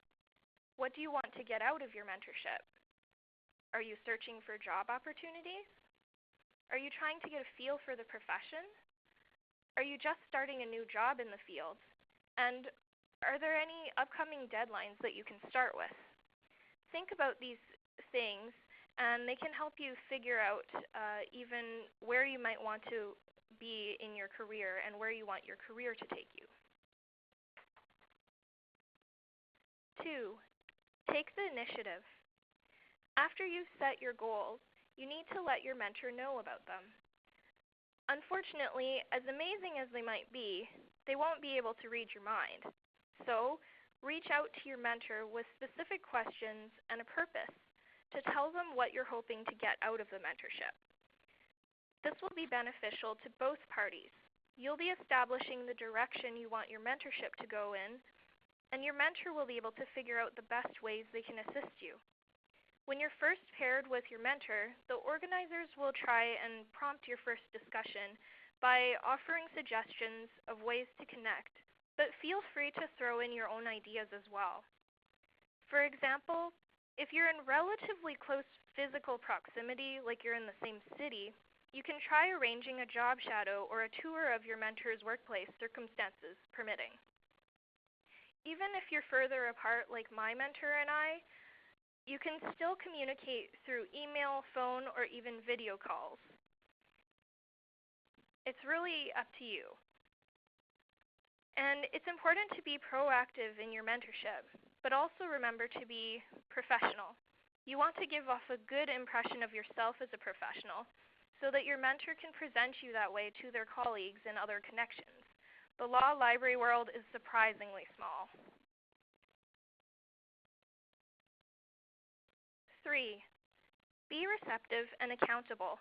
What do you want to get out of your mentorship? Are you searching for job opportunities? Are you trying to get a feel for the profession? Are you just starting a new job in the field? And are there any upcoming deadlines that you can start with? Think about these things, and they can help you figure out even where you might want to be in your career and where you want your career to take you. 2, take the initiative. After you've set your goals, you need to let your mentor know about them. Unfortunately, as amazing as they might be, they won't be able to read your mind. So, reach out to your mentor with specific questions and a purpose to tell them what you're hoping to get out of the mentorship. This will be beneficial to both parties. You'll be establishing the direction you want your mentorship to go in, and your mentor will be able to figure out the best ways they can assist you. When you're first paired with your mentor, the organizers will try and prompt your first discussion by offering suggestions of ways to connect, but feel free to throw in your own ideas as well. For example, if you're in relatively close physical proximity, like you're in the same city, you can try arranging a job shadow or a tour of your mentor's workplace, circumstances permitting. Even if you're further apart like my mentor and I, you can still communicate through email, phone, or even video calls. It's really up to you. And it's important to be proactive in your mentorship, but also remember to be professional. You want to give off a good impression of yourself as a professional so that your mentor can present you that way to their colleagues and other connections. The law library world is surprisingly small. 3, be receptive and accountable.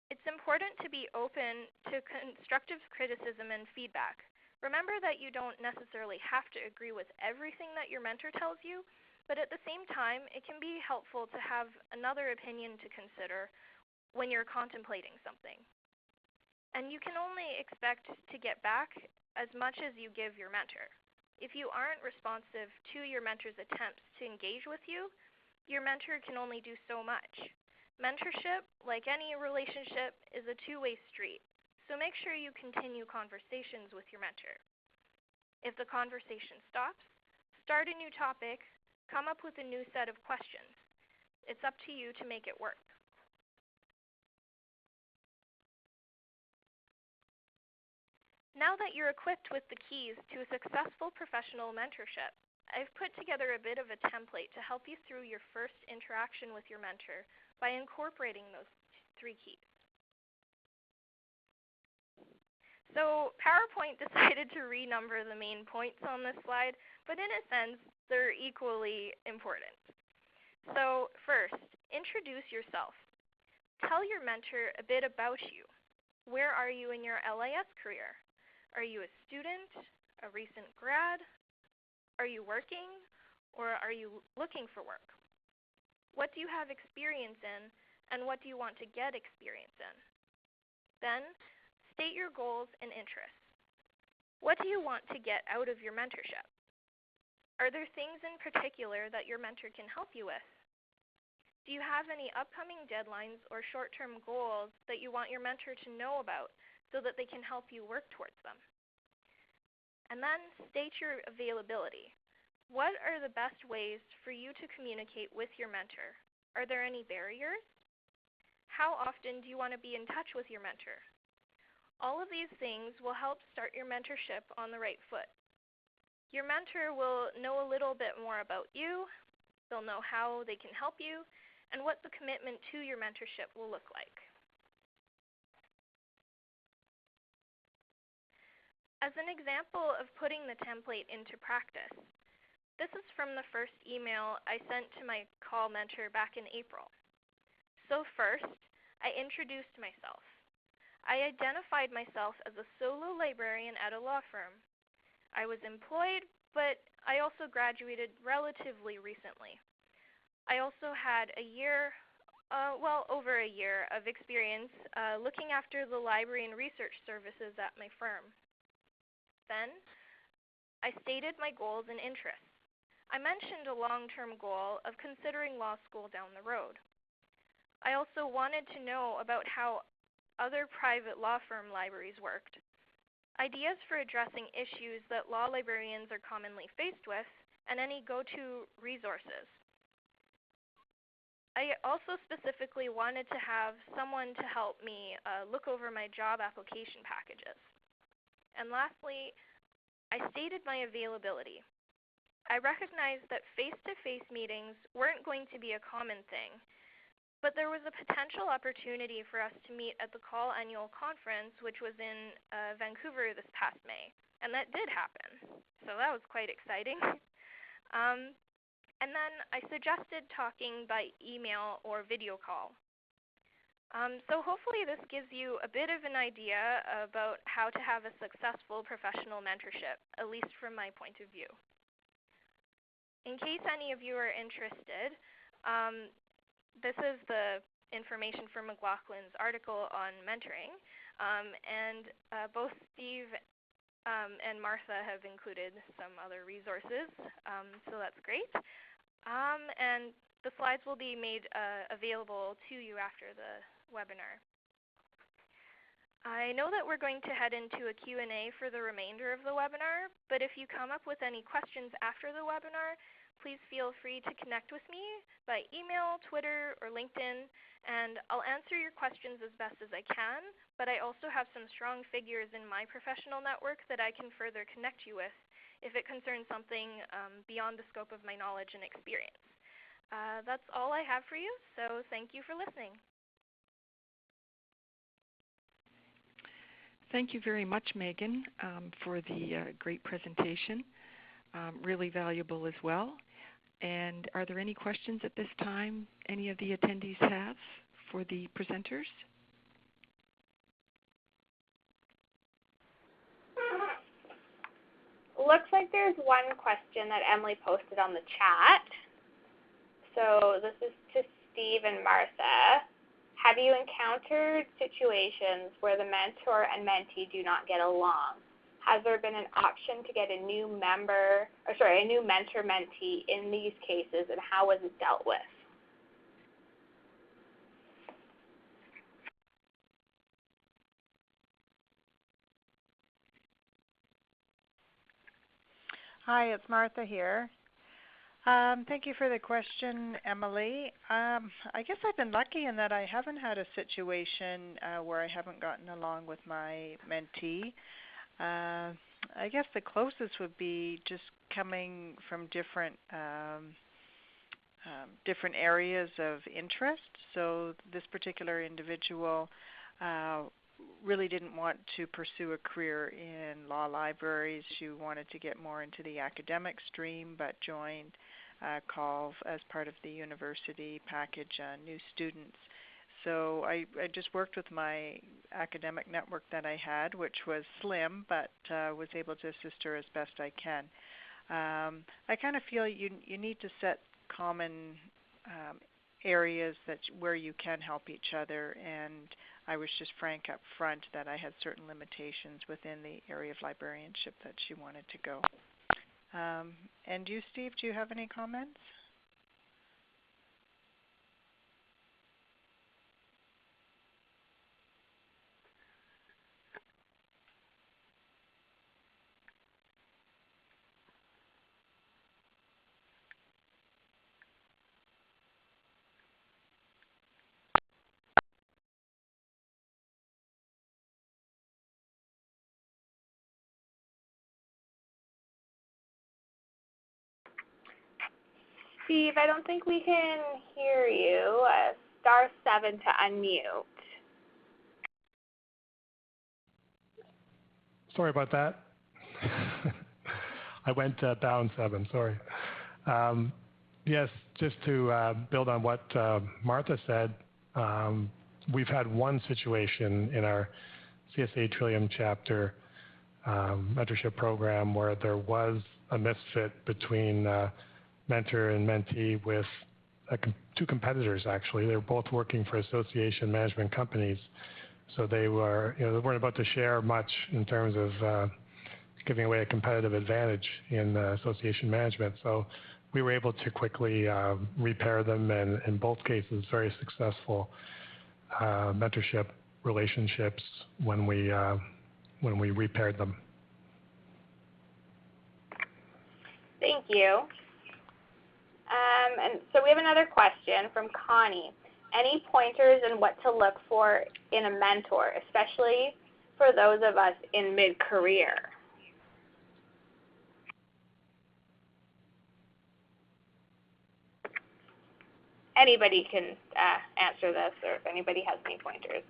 It's important to be open to constructive criticism and feedback. Remember that you don't necessarily have to agree with everything that your mentor tells you, but at the same time, it can be helpful to have another opinion to consider when you're contemplating something. And you can only expect to get back as much as you give your mentor. If you aren't responsive to your mentor's attempts to engage with you, your mentor can only do so much. Mentorship, like any relationship, is a two-way street, so make sure you continue conversations with your mentor. If the conversation stops, start a new topic, come up with a new set of questions. It's up to you to make it work. Now that you're equipped with the keys to a successful professional mentorship, I've put together a bit of a template to help you through your first interaction with your mentor by incorporating those 3 keys. So PowerPoint decided to renumber the main points on this slide, but in a sense, they're equally important. So first, introduce yourself. Tell your mentor a bit about you. Where are you in your LAS career? Are you a student, a recent grad? Are you working, or are you looking for work? What do you have experience in, and what do you want to get experience in? Then, state your goals and interests. What do you want to get out of your mentorship? Are there things in particular that your mentor can help you with? Do you have any upcoming deadlines or short-term goals that you want your mentor to know about so that they can help you work towards them. And then state your availability. What are the best ways for you to communicate with your mentor? Are there any barriers? How often do you want to be in touch with your mentor? All of these things will help start your mentorship on the right foot. Your mentor will know a little bit more about you, they'll know how they can help you, and what the commitment to your mentorship will look like. As an example of putting the template into practice, this is from the first email I sent to my call mentor back in April. So first, I introduced myself. I identified myself as a solo librarian at a law firm. I was employed, but I also graduated relatively recently. I also had over a year of experience looking after the library and research services at my firm. Then, I stated my goals and interests. I mentioned a long-term goal of considering law school down the road. I also wanted to know about how other private law firm libraries worked, ideas for addressing issues that law librarians are commonly faced with, and any go-to resources. I also specifically wanted to have someone to help me look over my job application packages. And lastly, I stated my availability. I recognized that face-to-face meetings weren't going to be a common thing, but there was a potential opportunity for us to meet at the CALL annual conference, which was in Vancouver this past May, and that did happen. So that was quite exciting. And then I suggested talking by email or video call. So hopefully this gives you a bit of an idea about how to have a successful professional mentorship, at least from my point of view. In case any of you are interested, this is the information from McLaughlin's article on mentoring, and both Steve and Martha have included some other resources, so that's great. And the slides will be made available to you after the webinar. I know that we're going to head into a Q&A for the remainder of the webinar, but if you come up with any questions after the webinar, please feel free to connect with me by email, Twitter, or LinkedIn, and I'll answer your questions as best as I can, but I also have some strong figures in my professional network that I can further connect you with if it concerns something beyond the scope of my knowledge and experience. That's all I have for you, so thank you for listening. Thank you very much, Megan, for the great presentation. Really valuable as well. And are there any questions at this time any of the attendees have for the presenters? Looks like there's one question that Emily posted on the chat. So this is to Steve and Martha. Have you encountered situations where the mentor and mentee do not get along? Has there been an option to get a new mentor-mentee in these cases, and how was it dealt with? Hi, it's Martha here. Thank you for the question, Emily. I guess I've been lucky in that I haven't had a situation where I haven't gotten along with my mentee. I guess the closest would be just coming from different areas of interest. So this particular individual really didn't want to pursue a career in law libraries. She wanted to get more into the academic stream, but joined CALL as part of the university package new students. So I just worked with my academic network that I had, which was slim, but was able to assist her as best I can. I kind of feel you need to set common areas where you can help each other, and I was just frank up front that I had certain limitations within the area of librarianship that she wanted to go. And you, Steve, do you have any comments? Steve, I don't think we can hear you. *7 to unmute. Sorry about that. I went down 7, sorry. Yes, just to build on what Martha said, we've had one situation in our CSA Trillium chapter mentorship program where there was a misfit between mentor and mentee with two competitors, actually. They were both working for association management companies. So they were, they weren't about to share much in terms of giving away a competitive advantage in association management. So we were able to quickly repair them, and in both cases, very successful mentorship relationships when we repaired them. Thank you. And so we have another question from Connie. Any pointers on what to look for in a mentor, especially for those of us in mid-career? Anybody can answer this, or if anybody has any pointers.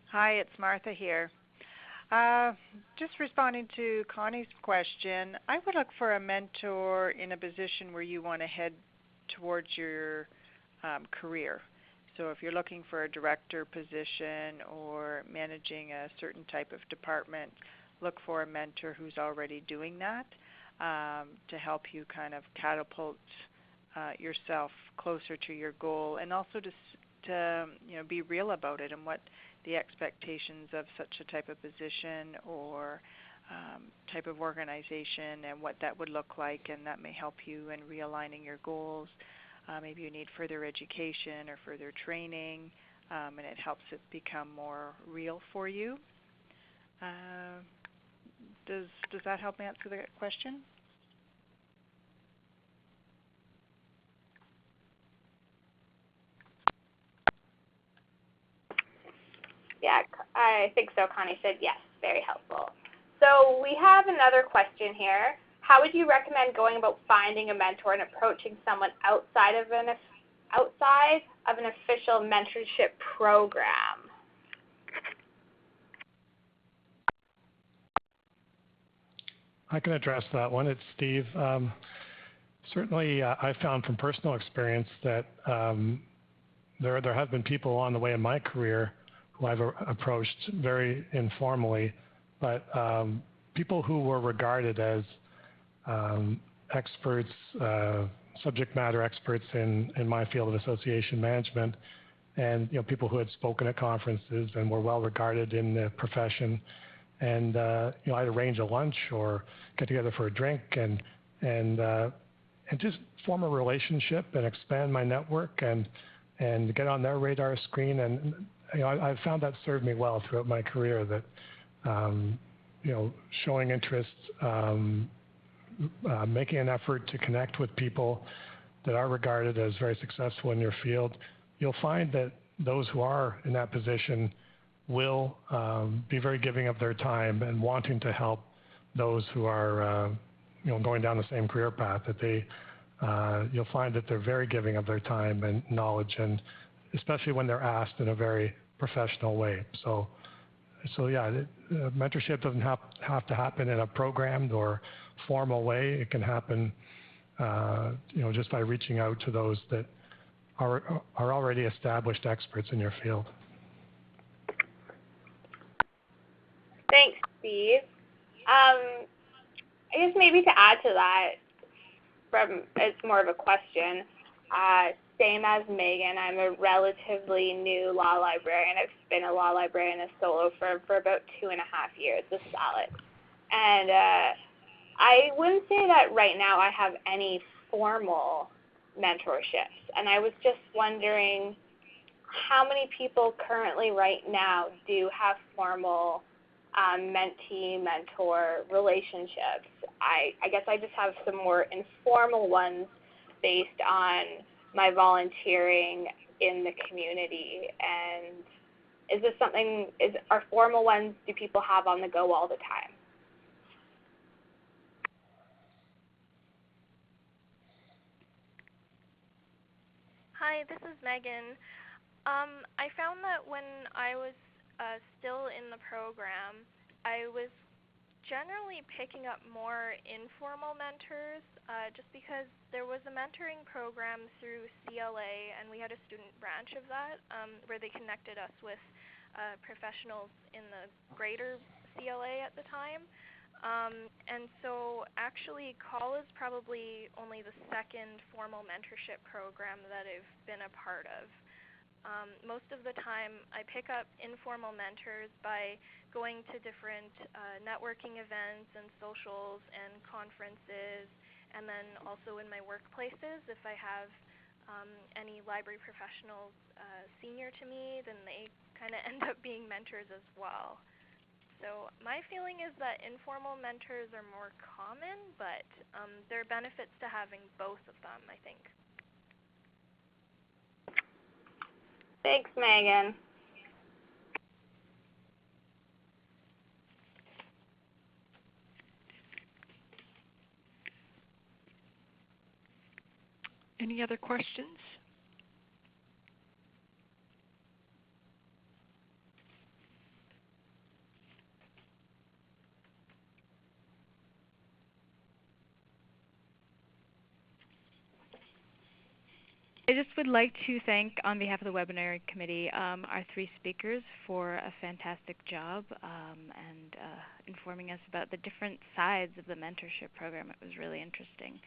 Hi, it's Martha here. Just responding to Connie's question, I would look for a mentor in a position where you want to head towards your career. So if you're looking for a director position or managing a certain type of department, look for a mentor who's already doing that to help you kind of catapult yourself closer to your goal, and also to be real about it and what the expectations of such a type of position or type of organization and what that would look like, and that may help you in realigning your goals. Maybe you need further education or further training, and it helps it become more real for you. Does that help answer the question? Yeah, I think so. Connie said yes, very helpful. So we have another question here. How would you recommend going about finding a mentor and approaching someone outside of an official mentorship program? I can address that one. It's Steve. Certainly, I found from personal experience that there have been people along the way in my career who I've approached very informally, but people who were regarded as experts, subject matter experts in my field of association management, and people who had spoken at conferences and were well regarded in the profession, and I'd arrange a lunch or get together for a drink and just form a relationship and expand my network and get on their radar screen. And I've found that served me well throughout my career, that showing interest, making an effort to connect with people that are regarded as very successful in your field, you'll find that those who are in that position will be very giving of their time and wanting to help those who are going down the same career path. That you'll find that they're very giving of their time and knowledge, and especially when they're asked in a very professional way. So yeah, mentorship doesn't have to happen in a programmed or formal way. It can happen, just by reaching out to those that are already established experts in your field. Thanks, Steve. I guess maybe to add to that, it's more of a question. same as Megan, I'm a relatively new law librarian. I've been a law librarian as solo for about 2.5 years. This is Alex. And I wouldn't say that right now I have any formal mentorships. And I was just wondering how many people currently right now do have formal mentee-mentor relationships. I guess I just have some more informal ones based on my volunteering in the community. And is this something, are formal ones, do people have on the go all the time? Hi, this is Megan. I found that when I was still in the program, I was generally picking up more informal mentors just because there was a mentoring program through CLA, and we had a student branch of that where they connected us with professionals in the greater CLA at the time. And so actually CALL is probably only the second formal mentorship program that I've been a part of. Most of the time I pick up informal mentors by going to different networking events and socials and conferences, and then also in my workplaces if I have any library professionals senior to me, then they kind of end up being mentors as well. So my feeling is that informal mentors are more common, but there are benefits to having both of them, I think. Thanks, Megan. Any other questions? I just would like to thank, on behalf of the webinar committee, our three speakers for a fantastic job and informing us about the different sides of the mentorship program. It was really interesting.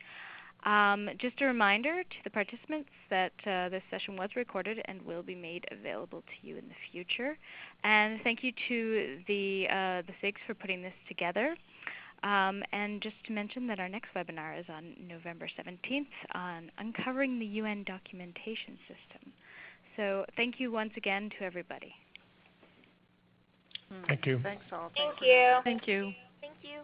Just a reminder to the participants that this session was recorded and will be made available to you in the future. And thank you to the SIGs for putting this together. And just to mention that our next webinar is on November 17th on uncovering the UN documentation system. So thank you once again to everybody. Thank you. Thanks all. Thank you. Thank you. Thank you.